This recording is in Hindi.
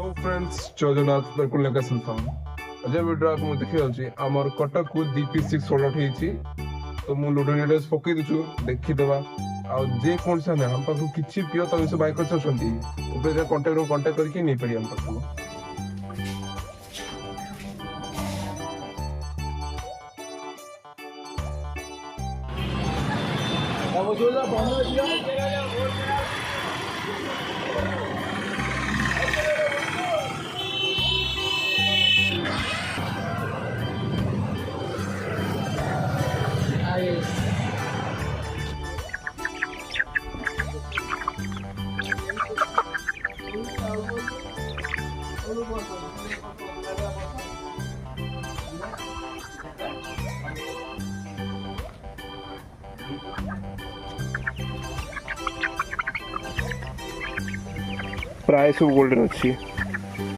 हेलो फ्रेंड्स जगन्नाथ बिल्कुल लोकेशन फाउंड अजय वीडियो आपको देखि जाउची हमर कटक को DP6 सोल्ड आउट हेची तो मु लुडो नीडल्स पकई दछु देखि देबा आ जे कोन सा ने हम पाखु किछि पियो त विषय बाइक छछंती ऊपर कांटेक्ट करके नहीं पड़ी हम पाखु प्राय सब गोल्डन अच्छी